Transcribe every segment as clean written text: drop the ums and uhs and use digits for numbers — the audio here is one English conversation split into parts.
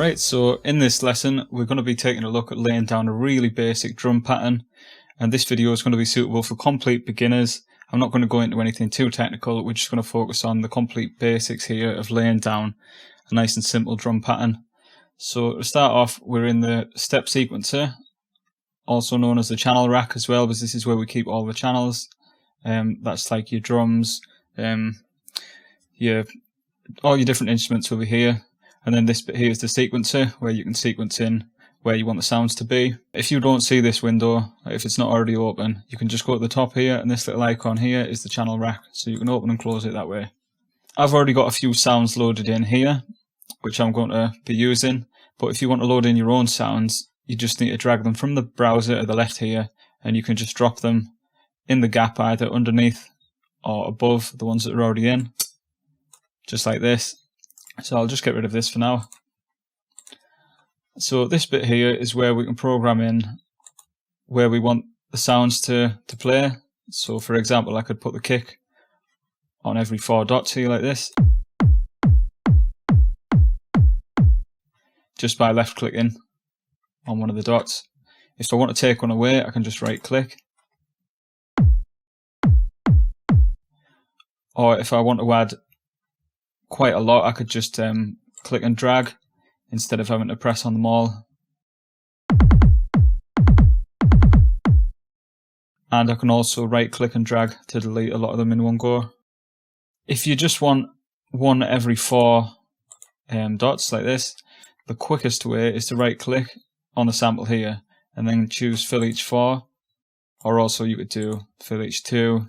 Right, so in this lesson we're going to be taking a look at laying down a really basic drum pattern, and this video is going to be suitable for complete beginners. I'm not going to go into anything too technical, we're just going to focus on the complete basics here of laying down a nice and simple drum pattern. So to start off, we're in the step sequencer, also known as the channel rack as well, because this is where we keep all the channels. That's like your drums, all your different instruments will be here. And then this bit here is the sequencer, where you can sequence in where you want the sounds to be. If you don't see this window, if it's not already open, you can just go to the top here, and this little icon here is the channel rack, so you can open and close it that way. I've already got a few sounds loaded in here, which I'm going to be using, but if you want to load in your own sounds, you just need to drag them from the browser to the left here, and you can just drop them in the gap either underneath or above the ones that are already in, just like this. So I'll just get rid of this for now. So this bit here is where we can program in where we want the sounds to play. So for example, I could put the kick on every 4 dots here like this, just by left clicking on one of the dots. If I want to take one away, I can just right click. Or if I want to add quite a lot, I could just click and drag instead of having to press on them all. And I can also right click and drag to delete a lot of them in one go. If you just want one every 4 dots like this, the quickest way is to right click on the sample here and then choose fill each 4, or also you could do fill each 2,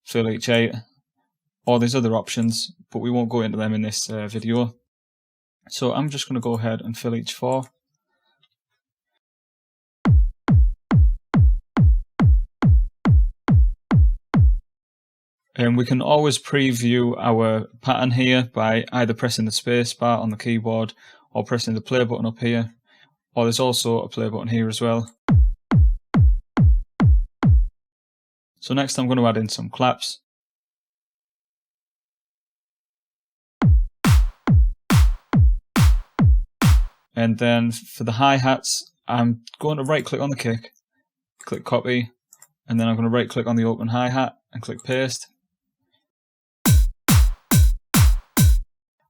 fill each 8, or there's other options, but we won't go into them in this video. So I'm just going to go ahead and fill each 4. And we can always preview our pattern here by either pressing the space bar on the keyboard or pressing the play button up here, or there's also a play button here as well. So next I'm going to add in some claps. And then for the hi-hats, I'm going to right click on the kick, click copy, and then I'm going to right click on the open hi-hat and click paste. I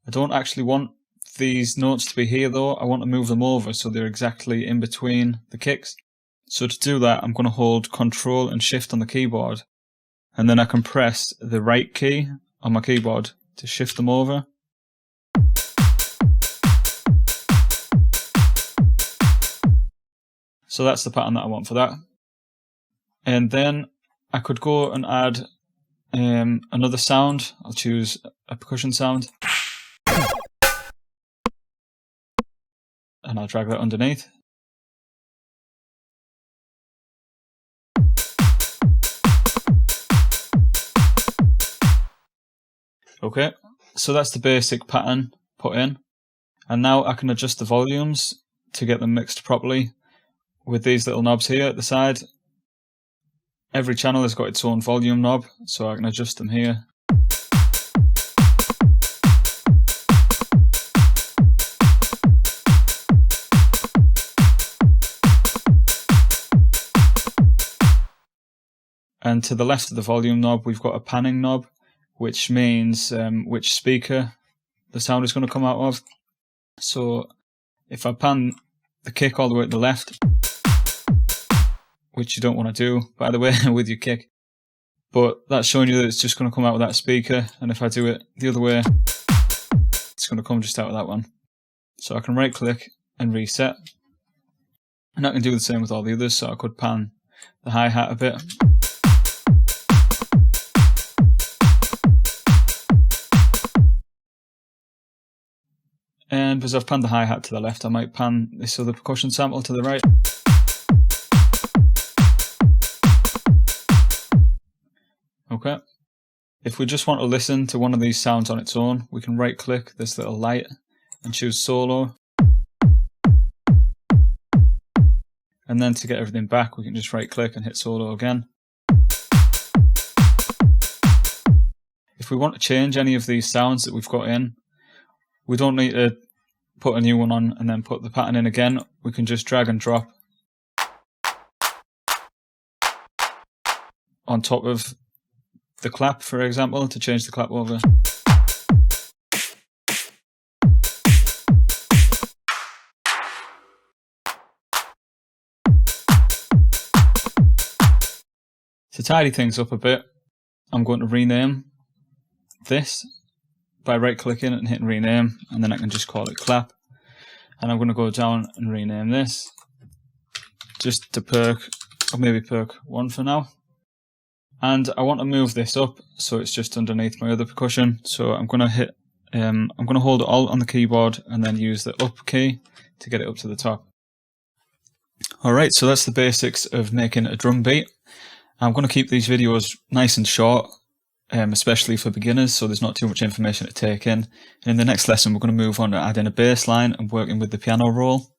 don't actually want these notes to be here though, I want to move them over so they're exactly in between the kicks. So to do that, I'm going to hold Ctrl and Shift on the keyboard, and then I can press the right key on my keyboard to shift them over. So that's the pattern that I want for that. And then I could go and add another sound. I'll choose a percussion sound. And I'll drag that underneath. Okay, so that's the basic pattern put in. And now I can adjust the volumes to get them mixed properly. With these little knobs here at the side, every channel has got its own volume knob, so I can adjust them here. And to the left of the volume knob, we've got a panning knob, which means which speaker the sound is going to come out of. So if I pan the kick all the way to the left, which you don't want to do, by the way, with your kick, but that's showing you that it's just going to come out of that speaker, and if I do it the other way, it's going to come just out of that one. So I can right click and reset, and I can do the same with all the others. So I could pan the hi-hat a bit. And because I've panned the hi-hat to the left, I might pan this other percussion sample to the right. Okay. If we just want to listen to one of these sounds on its own, we can right click this little light and choose solo. And then to get everything back, we can just right click and hit solo again. If we want to change any of these sounds that we've got in, we don't need to put a new one on and then put the pattern in again, we can just drag and drop on top of the clap, for example, to change the clap over. To tidy things up a bit, I'm going to rename this by right clicking and hitting rename, and then I can just call it clap. And I'm going to go down and rename this just to perk, or maybe perk 1 for now. And I want to move this up so it's just underneath my other percussion. So I'm going to hit, I'm going to hold Alt on the keyboard and then use the up key to get it up to the top. Alright, so that's the basics of making a drum beat. I'm going to keep these videos nice and short, especially for beginners, so there's not too much information to take in. And in the next lesson, we're going to move on to adding a bass line and working with the piano roll.